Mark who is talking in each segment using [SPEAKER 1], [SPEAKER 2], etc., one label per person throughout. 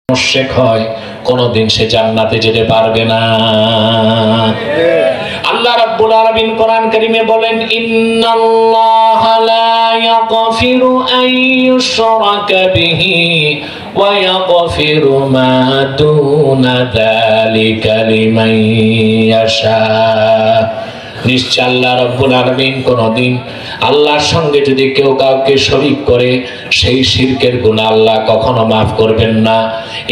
[SPEAKER 1] মুশরিক হয় কোনদিন সে জান্নাতে যেতে পারবে না। আল্লাহ রাব্বুল আলামিন কোরআন কারীমে বলেন, ইন্নাল্লাহা লা ইয়াগফিরু আন ইউশরাকা বিহি ওয়া ইয়াগফিরু মা দুনা যালিকা লিমান ইয়াশা। নিশ্চয় আল্লাহ রাব্বুল আলামিন কোনদিন আল্লাহর সঙ্গে যদি কেউ কাউকে শরীক করে সেই শিরকের গুনাহ আল্লাহ কখনো মাফ করবেন না।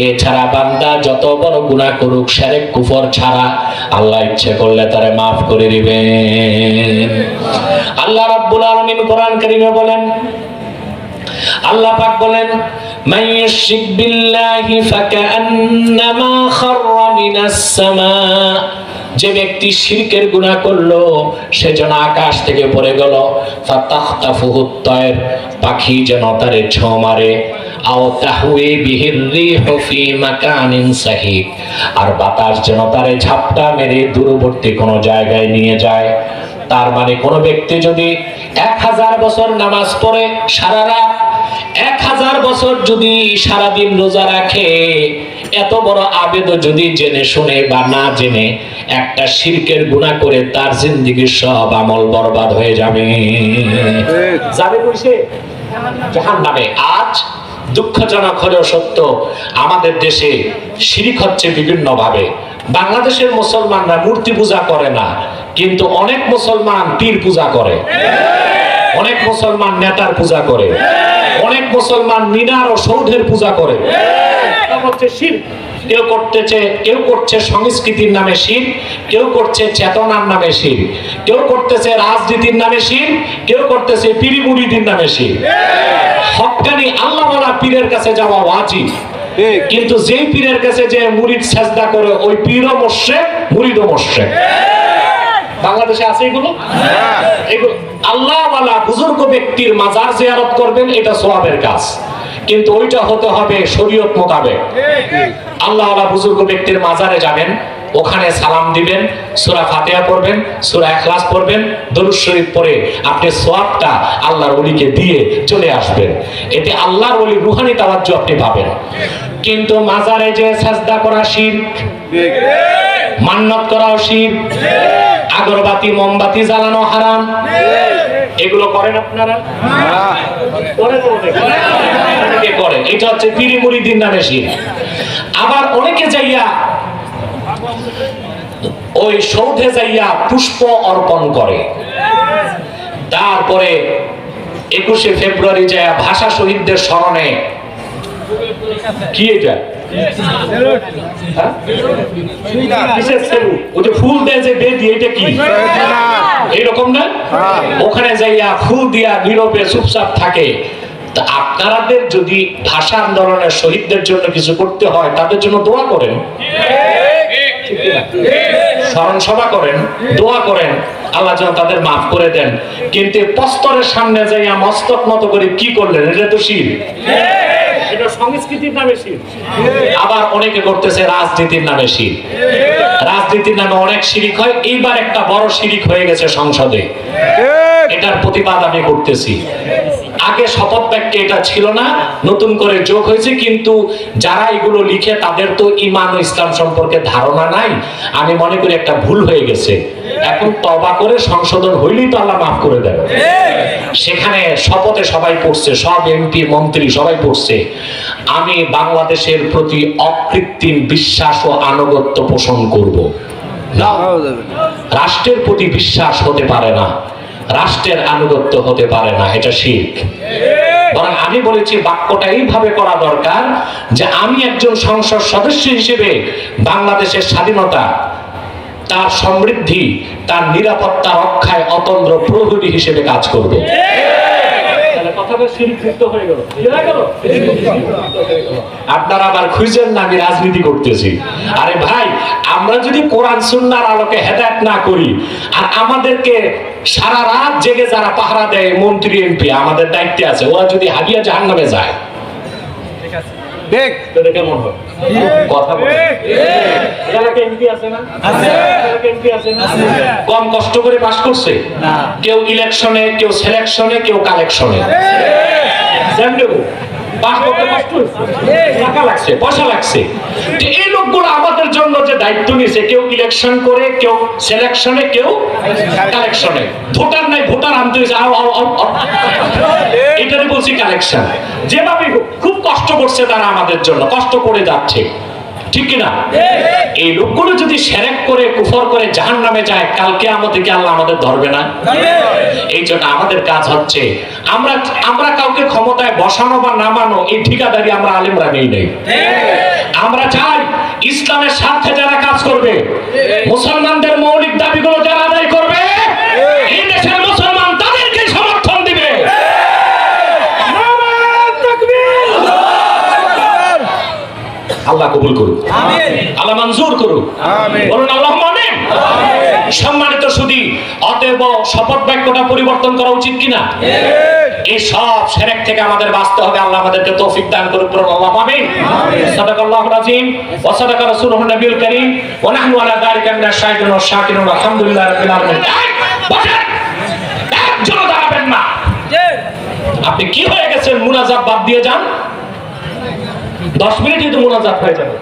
[SPEAKER 1] এছাড়া বান্দা যত বড় গুনাহ করুক শিরক কুফর ছাড়া আল্লাহ ইচ্ছে করলে তারে মাফ করে দিবেন। আল্লাহ রাব্বুল আলামিন কোরআন কারীমে বলেন, আল্লাহ পাক বলেন, মান ইউশরিক বিল্লাহি ফাকান্নামা খাররা মিনাস সামা। যে ব্যক্তি শিরকের গুনাহ করলো সে যেন আকাশ থেকে পড়ে গেল। ফাতাখতাফুহু তায়র, পাখি যেন তারে ছোঁ মারে। আও তাহওয়ি বিহির রিহু ফি মাকানিন সাহিক, আর বাতাস যেন তারে ঝাপটা মেরে দূরবর্তী কোনো জায়গায় নিয়ে যায়। তার মানে কোন ব্যক্তি যদি 1000 বছর নামাজ পড়ে সারা রাত, 1000 বছর যদি সারাদিন রোজা রাখে, এত বড় আবেদও যদি জেনে শুনে বা না জেনে একটা শিরকের গুনাহ করে তার জিন্দেগির সব আমল বরবাদ হয়ে যাবে। যাবে কইছে জাহান্নামে। আজ দুঃখজনক হলেও সত্য, আমাদের দেশে শিরক হচ্ছে বিভিন্ন ভাবে। বাংলাদেশের মুসলমানরা মূর্তি পূজা করে না, কিন্তু অনেক মুসলমান পীর পূজা করে, অনেক মুসলমান নেতার পূজা করে, অনেক মুসলমান মিনার ও সৌধের পূজা করে। এটা হচ্ছে শিরক। কেউ করছে সংস্কৃতির নামে শিরক, কেউ করছে চেতনার নামে শিরক, কেউ করতেছে রাজনীতির নামে শিরক, কেউ করতেছে পীরি মুরিদের নামে শিরক। হক্কানি আল্লাহওয়ালা পীরের কাছে যাওয়া ওয়াজিব, কিন্তু যেই পীরের কাছে যে মুরিদ সেজদা করে ওই পীরও মুশরিক, মুরিদও মুশরিক। বাংলাদেশে আছে এগুলো। এগুলো আল্লাহওয়ালা বুজুর্গ ব্যক্তির মাজার জিয়ারত করবেন, এটা সওয়াবের কাজ, কিন্তু ওইটা হতে হবে শরীয়ত মোতাবেক। আল্লাহওয়ালা বুজুর্গ ব্যক্তির মাজারে যাবেন, ওখানে সালাম দিবেন, সূরা ফাতিহা পড়বেন, সূরা ইখলাস পড়বেন, দরুদ শরীফ পড়ে আপনি সওয়াবটা আল্লাহর ওলিকে দিয়ে চলে আসবেন। এতে আল্লাহর ওলি রুহানি তাওয়াজ্জু আপনি পাবেন। কিন্তু মাজারে যে সাজদা করা শিরক, মান্নত করাও শিরক, আগরবাতি মোমবাতি জ্বালানো হারাম। এগুলো করেন আপনারা? করেন। এটা হচ্ছে পীরি মুরিদের নামে শিরক। আবার অনেকে যাইয়া ওই সৌধে যাইয়া পুষ্প অর্পণ করে, তারপরে 21শে ফেব্রুয়ারি যায় ভাষা শহীদদের স্মরণে কি এটা ফুল দেয় যে বেদি, এটা কি এইরকম না? ওখানে যাইয়া ফুল দিয়া নীরবে চুপচাপ থাকে। আপনাদের যদি ভাষা আন্দোলনের শহীদদের জন্য কিছু করতে হয়, তাদের জন্য দোয়া করেন, স্মরণ সভা করেন, দোয়া করেন, আল্লাহ যেন তাদের মাফ করে দেন। কিন্তু প্রস্তরের সামনে যাইয়া মস্তক নত করে কি করলেন? এটা তো শিরক, এটা সংস্কৃতির নামে শিরক। আবার অনেকে করতেছে রাজনীতির নামে শিরক। রাজনীতির নামে অনেক শিরক হয়। এইবার একটা বড় শিরক হয়ে গেছে সংসদে, এটার প্রতিবাদ আমি করতেছি। আগে শপথ বাক্যে এটা ছিল না, নতুন করে যোগ হয়েছে, কিন্তু যারা এগুলো লিখে তাদের তো ঈমান ও ইসলাম সম্পর্কে ধারণা নাই। আমি মনে করি একটা ভুল হয়ে গেছে। এখন তওবা করে সংশোধন হইলেই তো আল্লাহ মাফ করে দেন। সেখানে শপথে সবাই পড়ছে, সব এমপি মন্ত্রী সবাই পড়ছে, আমি বাংলাদেশের প্রতি অকৃত্রিম বিশ্বাস ও আনুগত্য পোষণ করব না। রাষ্ট্রের প্রতি বিশ্বাস হতে পারে না, রাষ্ট্রের আনুগত্য হতে পারে না, এটা শিরক। বরং আমি বলেছি বাক্যটা এইভাবে করা দরকার যে আমি একজন সংসদ সদস্য হিসেবে বাংলাদেশের স্বাধীনতা, তার সমৃদ্ধি, তার নিরাপত্তা রক্ষায় অতন্দ্র প্রহরী হিসেবে কাজ করব। আপনারা আবার খুঁজেন না আমি রাজনীতি করতেছি। আরে ভাই, আমরা যদি কোরআন সুন্নাহর আলোকে হেদায়েত না করি, আর আমাদেরকে সারা রাত জেগে যারা পাহারা দেয় মন্ত্রী এমপি, আমাদের দায়িত্বে আছে, ওরা যদি হাবিয়া জাহান্নামে যায়, কেমন হয়? কথা কম কষ্ট করে পাস করছে, কেউ ইলেকশনে, কেউ সিলেকশনে, কেউ কালেকশনে। পাস করতে কষ্ট হয়েছে, টাকা লাগছে, পয়সা লাগছে। তো এই লোকগুলো আমাদের জন্য যে দায়িত্ব নিয়েছে, কেউ ইলেকশন করে, কেউ সিলেকশনে, কেউ কালেকশনে। ভোটার নাই, ভোটার আনতে হয়েছে, এটারে বলছি কালেকশন। যেভাবে খুব কষ্ট করছে তারা আমাদের জন্য, কষ্ট করে যাচ্ছে, ঠিক কিনা? এই লোকগুলো যদি শিরক করে, কুফর করে জাহান্নামে যায়, কালকে আমাদেরকে আল্লাহ আমাদের ধরবে না? এই জন্য আমাদের কাজ হচ্ছে, আমরা কাউকে ক্ষমতায় বসানো বা নামানো এই ঠিকাদারি আমরা আলেমরা নেই নাই। আমরা চাই ইসলামের স্বার্থে যারা কাজ করবে, মুসলমানদের মৌলিক দাবিগুলো যারা আদায় করবে, এই দেশের মুসলমান তাদেরকে সমর্থন দিবে। আল্লাহ কবুল করুক, আল্লাহ মঞ্জুর করুক, বলুন আল্লাহুম্মা আমিন। সম্মানিত সুধী, অতএব শপথ বাক্যটা পরিবর্তন করা উচিত কিনা? এই সব শিরক থেকে আমাদের বাঁচতে হবে। আল্লাহ আমাদেরকে তৌফিক দান করুক, আল্লাহুম্মা আমিন। সাদাকাল্লাহুল আযীম ওয়া সাদাকা রাসূলুহুন নবিয়ুল কারীম ওয়া নাহনু আলা যালিকা মিনাশ শাহিদিন ওয়াশ শাকিরিন আলহামদুলিল্লাহি রাব্বিল আলামিন। বসেন, একজন দাঁড়াবেন না। আপনি কি হয়ে গেছেন? মুনাজাত বাদ দিয়ে যান, 10 মিনিটই তো মুনাজাত হয়ে যাবে।